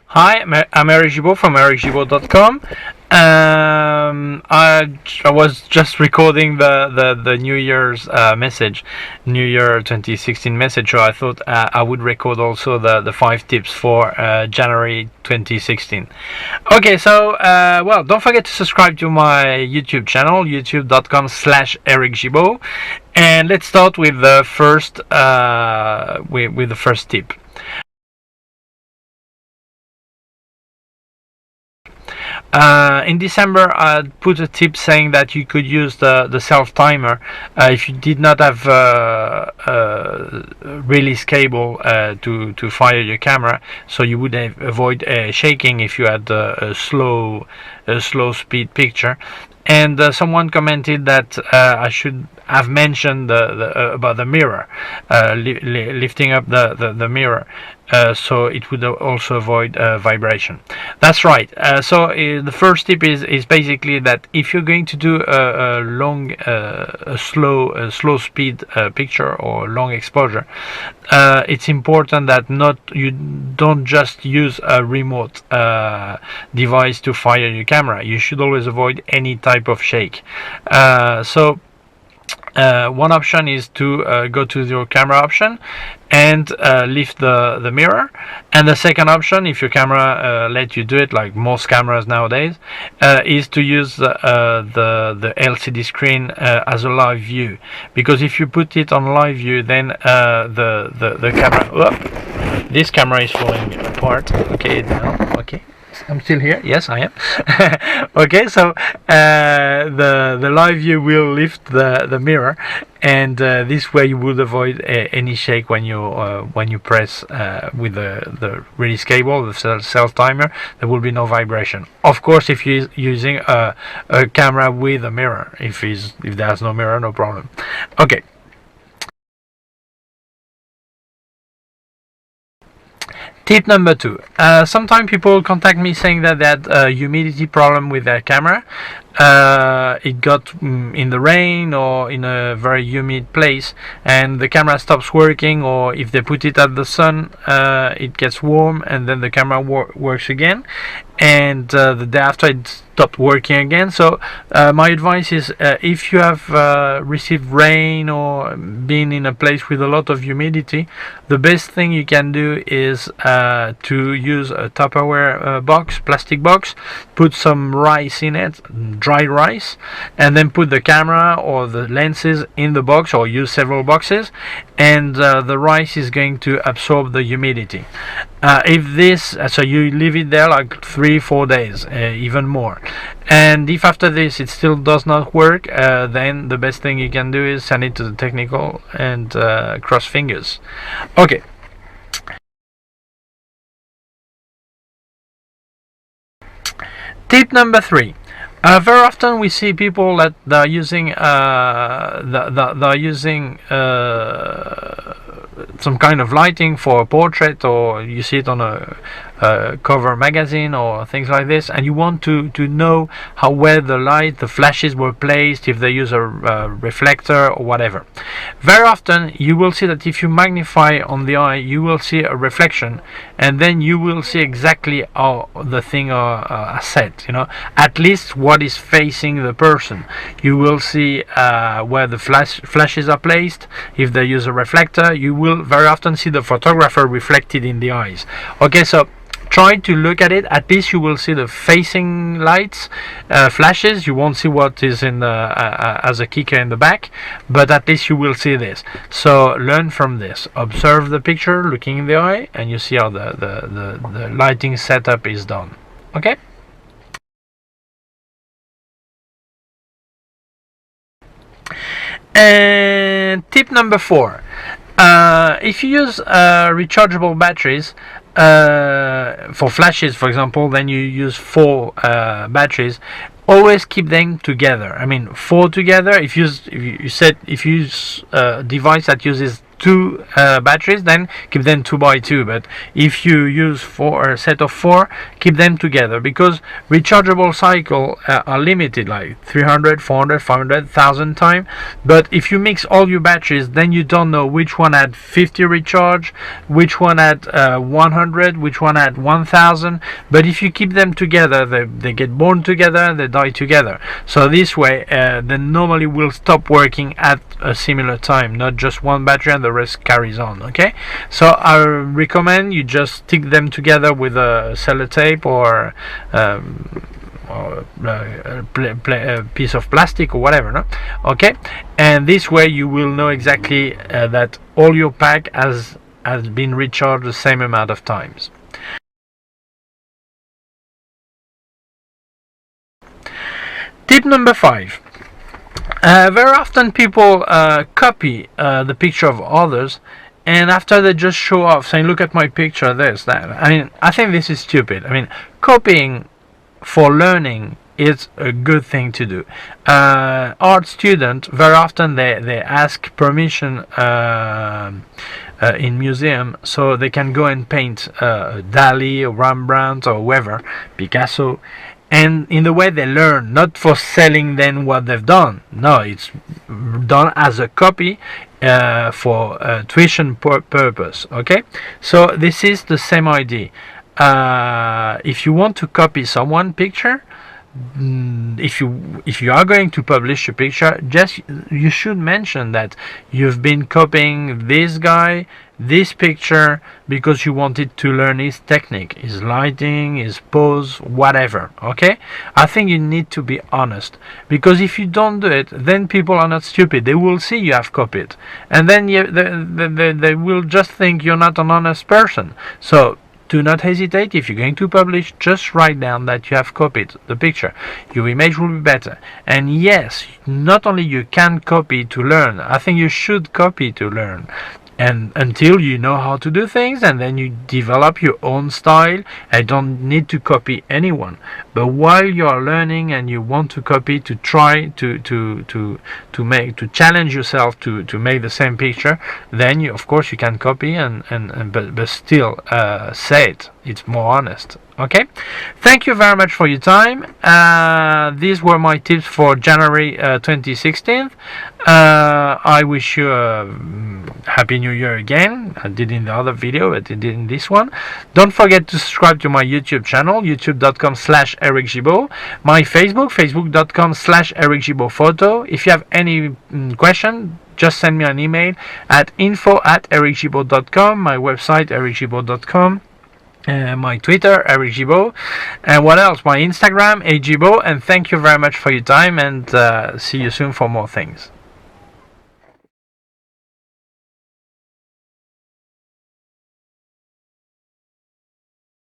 Hi, I'm Eric Gimbal from ericgimbal.com. I was just recording the New Year's message, New Year 2016 message, so I thought I would record also the 5 tips for January 2016. Okay, so, well, don't forget to subscribe to my YouTube channel, youtube.com/ericgimbal. And let's start with the first, with the first tip. In December, I put a tip saying that you could use the self timer if you did not have release cable to fire your camera, so you would avoid shaking if you had a slow speed picture. And someone commented that I should have mentioned about the mirror, lifting up the mirror, so it would also avoid vibration. That's right. So the first tip is basically that if you're going to do a long, slow speed picture or long exposure, it's important that you don't just use a remote device to fire your camera. You should always avoid any type of shake. One option is to go to your camera option and lift the mirror, and the second option, if your camera let you do it, like most cameras nowadays, is to use the LCD screen as a live view, because if you put it on live view, then the camera, this camera is falling apart. Okay, now, okay, I'm still here. Yes, I am. Okay, so the live view will lift the mirror, and this way you would avoid any shake when you press with the release cable, the self timer. There will be no vibration. Of course, if you're using a camera with a mirror, if there's no mirror, no problem. Okay. Tip number 2. Sometimes people contact me saying that they had a humidity problem with their camera. It got in the rain or in a very humid place, and the camera stops working, or if they put it at the sun, it gets warm, and then the camera works again, and the day after it stopped working again. So my advice is, if you have received rain or been in a place with a lot of humidity, the best thing you can do is to use a tupperware box, plastic box, put some rice in it, dry rice, and then put the camera or the lenses in the box, or use several boxes, and the rice is going to absorb the humidity. So you leave it there like 3-4 days, even more, and if after this it still does not work, then the best thing you can do is send it to the technical and cross fingers. Okay. Tip number 3. Very often we see people that are using some kind of lighting for a portrait, or you see it on a cover magazine or things like this, and you want to know how well the flashes were placed, if they use a reflector or whatever. Very often you will see that if you magnify on the eye, you will see a reflection, and then you will see exactly how the thing are set, at least what is facing the person. You will see where the flashes are placed. If they use a reflector, you will very often see the photographer reflected in the eyes. Okay, so try to look at it. At least you will see the facing lights, flashes. You won't see what is in as a kicker in the back, but at least you will see this. So learn from this. Observe the picture, looking in the eye, and you see how the lighting setup is done. Okay. And tip number 4. If you use rechargeable batteries for flashes, for example, then you use 4 batteries. Always keep them together. I mean, 4 together. If you use a device that uses 2 batteries, then keep them 2 by 2. But if you use a set of 4, keep them together, because rechargeable cycle are limited, like 300, 400, 500, 1000 times. But if you mix all your batteries, then you don't know which one had 50 recharge, which one had 100, which one had 1000. But if you keep them together, they get born together, they die together. So this way they normally will stop working at a similar time, not just one battery and the rest carries on. Okay, so I recommend you just stick them together with a sellotape or a piece of plastic or whatever, no? Okay, and this way you will know exactly that all your pack has been recharged the same amount of times. Tip number 5. Very often people copy the picture of others, and after they just show off saying, look at my picture, this, that. I mean, I think this is stupid. I mean, copying for learning is a good thing to do. Art students, very often they ask permission in museum, so they can go and paint Dali or Rembrandt or whoever, Picasso. And in the way they learn, not for selling them what they've done. No, it's done as a copy for tuition purpose. Okay, so this is the same idea. If you want to copy someone's picture, if you are going to publish a picture, just you should mention that you've been copying this guy, this picture, because you wanted to learn his technique, his lighting, his pose, whatever. Okay, I think you need to be honest, because if you don't do it, then people are not stupid. They will see you have copied, and then they will just think you're not an honest person. So do not hesitate. If you're going to publish, just write down that you have copied the picture. Your image will be better. And yes, not only you can copy to learn, I think you should copy to learn. And until you know how to do things, and then you develop your own style. I don't need to copy anyone. But while you are learning and you want to copy, to try to challenge yourself to make the same picture, then you, of course, you can copy but still say it. It's more honest. Okay, thank you very much for your time. These were my tips for January 2016. I wish you a happy new year again. I did in the other video, I did in this one. Don't forget to subscribe to my YouTube channel, youtube.com/EricGimbal, my Facebook, facebook.com/EricGimbalPhoto. If you have any question, just send me an email at info@ericgimbal.com, my website ericgimbal.com, my Twitter, EricGimbal, and what else? My Instagram, Gimbal. And thank you very much for your time, and see you soon for more things.